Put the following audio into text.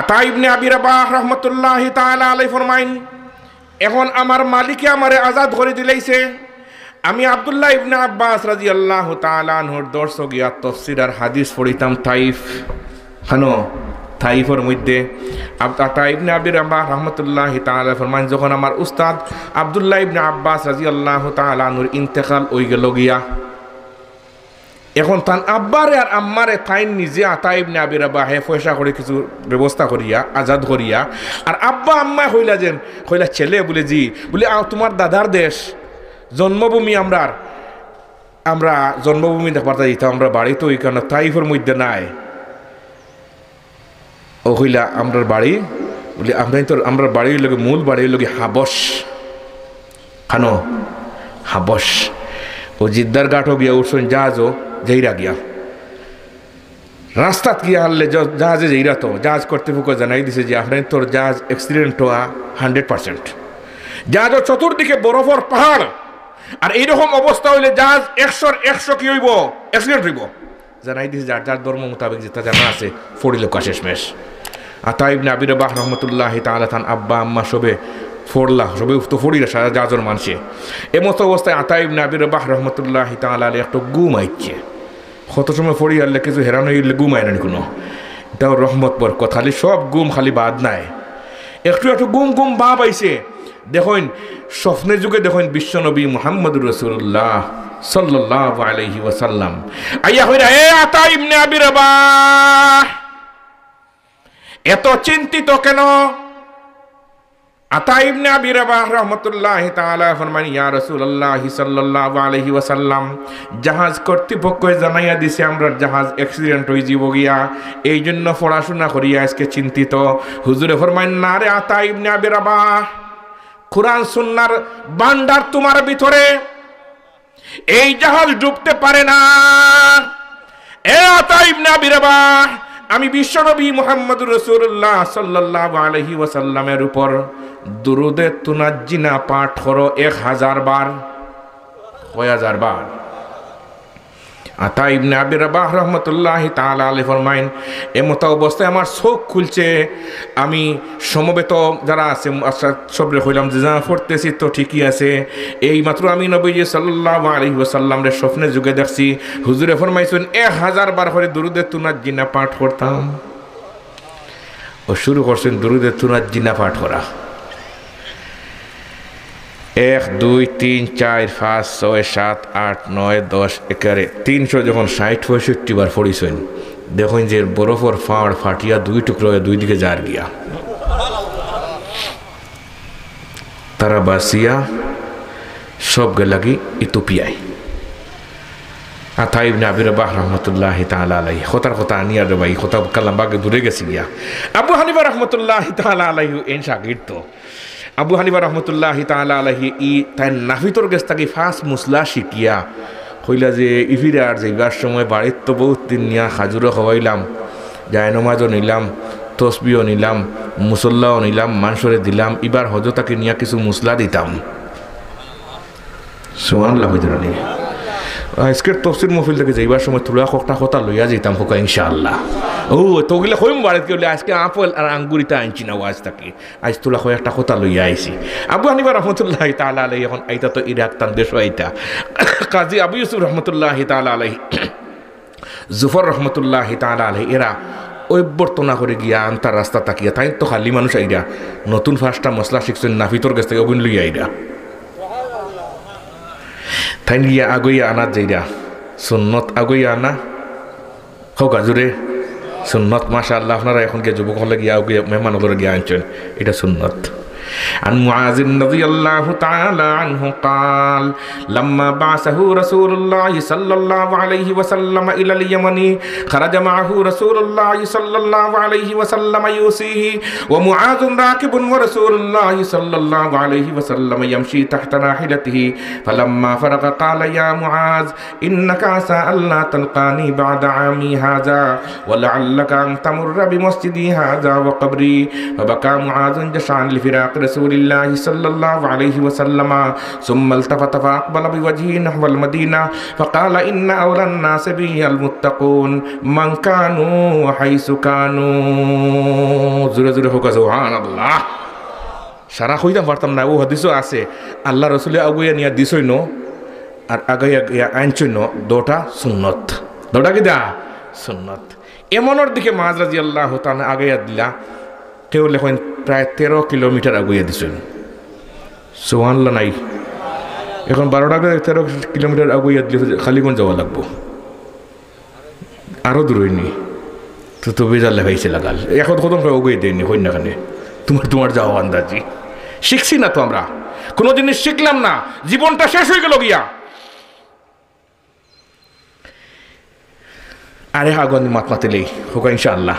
আতা ইবনে আবি রাবাহ রাহমাতুল্লাহি তাআলা আলাইহি ফরমাইন, এখন আমার মালিকে আমারে আজাদ করে দিলাইছে। আমি আব্দুল্লাহ ইবনে আব্বাস রাদিয়াল্লাহু তাআলা আনহুর দর্শ গিয়া তাফসীর আর হাদিস পড়িতাম তাইফ। হানো তাইফের মধ্যে আতা ইবনে আবি রাবাহ রাহমাতুল্লাহি তাআলা ফরমাইন, যখন আমার উস্তাদ আব্দুল্লাহ ইবনে আব্বাস রাদিয়াল্লাহু তাআলা আনহুর ইন্তেকাল হয়ে গেল গিয়া, এখন তান আব্বারে আর আম্মারে তাইন নিজে আতা ইবনে আবি রাবাহে পয়সা করে কিছু ব্যবস্থা করিয়া আজাদ করিয়া, আর আব্বা আম্মা কইলা ছেলে বলে জি বলে তোমার দাদার দেশ জন্মভূমি, আমরা জন্মভূমি দেখবার যেতাম, আমরা বাড়ি তো ওই কারণে তাইফের মধ্যে নাই। ও কইলা আমরার বাড়ি বলে আমরা বাড়ির লোক মূল বাড়ির লোক হাবস। খানো হাবস ও জিদ্দার গাঠও গিয়া উঠছেন জাহাজও যেইরা গিয়া রাস্তাত গিয়া হারলে জাহাজে যেইরা তো জাহাজ কর্তৃপক্ষ জানাই দিছে যে আপনার তোর জাহাজ অ্যাক্সিডেন্ট হওয়া 100%। জাহাজের চতুর্দিকে বরফর পাহাড়, আর এইরকম অবস্থা হইলে জাহাজ 100 কি হইব, অ্যাক্সিডেন্ট হইব। জানাই দিছে যার যার ধর্ম মোতাবেক যেটা জানা আছে ফড়িল শেষমেশ। আতা ইবনে আবি রাবাহ রাহমাতুল্লাহি তাআলা তান আব্বা আম্মা সবে তো ফড়িরা সারা জাহাজের মানুষে। এমতো অবস্থায় আতা ইবনে আবি রাবাহ রাহমাতুল্লাহি তাআলা আলাইহি একটু ঘুম আইছে। কত সময় ফড়ি আনলে কিছু হেরান হইলে ঘুম আয় না কোনো, এটাও রহমত বরকত, খালি সব ঘুম খালি বাদ নাই, একটু ঘুম ভাব আইছে। দেখুন স্বপ্নের যুগে দেখুন বিশ্বনবী মুহাম্মদুর রাসূলুল্লাহ সাল্লাল্লাহু আলাইহি ওয়াসাল্লাম আইয়া হইরা, এ আতা ইবনে আবি রাবাহ এত চিন্তিত কেন? আতা ইবনে আবি রাবাহ রাহমাতুল্লাহি তাআলা ফরমান, ইয়া রাসূলুল্লাহ সাল্লাল্লাহু আলাইহি ওয়াসাল্লাম, জাহাজ কর্তৃপক্ষ জানাইয়া দিছে আমরা জাহাজ অ্যাক্সিডেন্ট হয়ে যাব গিয়া, এই জন্য পড়াশোনা করিয়া আজকে চিন্তিত। হুজুরে ফরমান, না রে আতা ইবনে আবি রাবাহ, কুরআন সুন্নাহর ভান্ডার তোমার ভিতরে, এই জাহাজ ডুবতে পারে না। এ আতা ইবনে আবি রাবাহ, আমি বিশ্বনবী মুহাম্মদুর রাসূলুল্লাহ সাল্লাল্লাহু আলাইহি ওয়াসাল্লামের উপর দুরুদে তুনাজ্জিনা পাঠ করো 1000 বার। 1000 বার। আতা ইবনে আবি রাবাহ রাহমাতুল্লাহি তাআলা আলাইহি ফরমাইন, এমত অবস্থায় আমার চোখ খুলছে, আমি সমবেত যারা আছে সবরে কইলাম যে যা পড়তেছি তো ঠিকই আছে। এই মাত্র আমি নবীজি সাল্লাল্লাহু আলাইহি ওয়াসাল্লামরে স্বপ্নে যুগে দেখছি, হুজুরে ফরমাইছেন 1000 বার করে দুরুদে তুনাজ্জিনা পাঠ করতাম। ও শুরু করছেন দুরুদে তুনাজ্জিনা পাঠ করা। 1 2 3 4 5 6 7 8 9 10 11 300 যখন 60-65 বার পড়িছেন, দেখুন যে বরফর ফাড় ফাটিয়া 2 টুকরো হয়ে 2 দিকে যার গিয়া, তারা বাসিয়া সব গেলাগি ইথিওপিয়ায়। আতা ইবনে আবি রাবাহ রাহমাতুল্লাহি তাআলা আলাইহি কথা আনিয়া রে ভাই, কথা কালামবাগে দূরে গেছি গিয়া। আবু হানিফা রাহমাতুল্লাহি তাআলা আলাইহি এন শাগির্দ আবু হানিফা রাহমাতুল্লাহি তাআলা আলাইহি তাই নাফিতর গেছ থাকি ফার্স্ট মুসলা শিখিয়া হইলা যে ইফিরে আর যাইবার সময় বাড়ির তো বহুত দিন নিয়া খাজুরও খাওয়াইলাম, জায়নমাজও নিলাম, তসবিও নিলাম, মুসল্লাও নিলাম, মানুষরে দিলাম, এবার হজতাকে নিয়া কিছু মুসলা দিতাম। সুবহানাল্লাহ। হইতরানি আজকের তফসির মহফিল থেকে যাইবার সময় তুলা কটা কথা লইয়া যেতাম হোকা ইনশাআল্লাহ। ও তোগুলা কইম বাড়িত গেলে আজকে আপেল আর আঙ্গুরিটা আনছি না আজ থাকি, আজ তুলা কয়েকটা কথা লইয়া আইছি। আবু হানিফা রহমতুল্লাহি তাআলা আলাইহি এখন আইতা তো ইরাক তান দেশ আইতা, কাজী আবু ইউসুফ রহমতুল্লাহি তাআলা আলাইহি, জুফর রহমতুল্লাহি তাআলা আলাইহি এরা অভ্যর্থনা করে গিয়া আন্তার রাস্তা তাকিয়া, তাই তো খালি মানুষ আইরা নতুন ফার্স্টটা মশলা শিখছেন নাফিতর কাছ থেকে অগুন লইয়া আইরা, তাই গিয়া আগইয়া আনাত যাইরা সুন্নত আগইয়া আনা হোক আজুরে সুন্নত। মাশাআল্লাহ আপনারা এখন গিয়ে যুবক হলে গিয়া মেহমান হলে গিয়া আনছেন, এটা সুন্নত। عن معاذ رضي الله تعالى عنه قال لما بعثه رسول الله صلى الله عليه وسلم إلى اليمن خرج معه رسول الله صلى الله عليه وسلم يوصيه ومعاذ راكب ورسول الله صلى الله عليه وسلم يمشي تحت راحلته فلما فرغ قال يا معاذ إنك عسى ألا تلقاني بعد عامي هذا ولعلك أن تمر بمسجدي هذا وقبري فبكى معاذ جشعا لفراق রাসূলিল্লাহি সাল্লাল্লাহু আলাইহি ওয়াসাল্লাম সুম্মা ইলতাফাতা ফাআকবালা বিওয়াজহিহি নাহওয়াল মাদিনা ফাকালা ইন্না আওলান নাসি বিল মুত্তাকুন মান কানু হাইসু কানু। জোরে জোরে হোক সুবহানাল্লাহ। সারা কইতাম পারতাম না, ও হাদিসও আছে আল্লাহ রাসূলে আগুয়া নিয়া দিছই ন আর আগাইয়া আনছই ন, দোটা সুন্নত, দোটা কি দা সুন্নত। এমনের দিকে মাজ রাদিয়াল্লাহু তাআলা আগাইয়া দিলা, কেউ লেখেন প্রায় 13 কিলোমিটার আগুইয়া দিছেন। সুবহানাল্লাহ নাই, এখন 12 টাকা 13 কিলোমিটার আগুইয়া দিলে খালিগঞ্জ যাওয়া লাগবো, আরও দূর হয়নি তো বেজার লেখাইছে লাগাল। এখন কদম আগুয়ে দেয়নি কন্যাখানে, তোমার যাওয়া আন্দাজি। শিখছি না তো আমরা, কোনো জিনিস শিখলাম না, জীবনটা শেষ হয়ে গেল গিয়া। আরে আগুন মাত মাতিলেই হোক ইনশাআল্লাহ।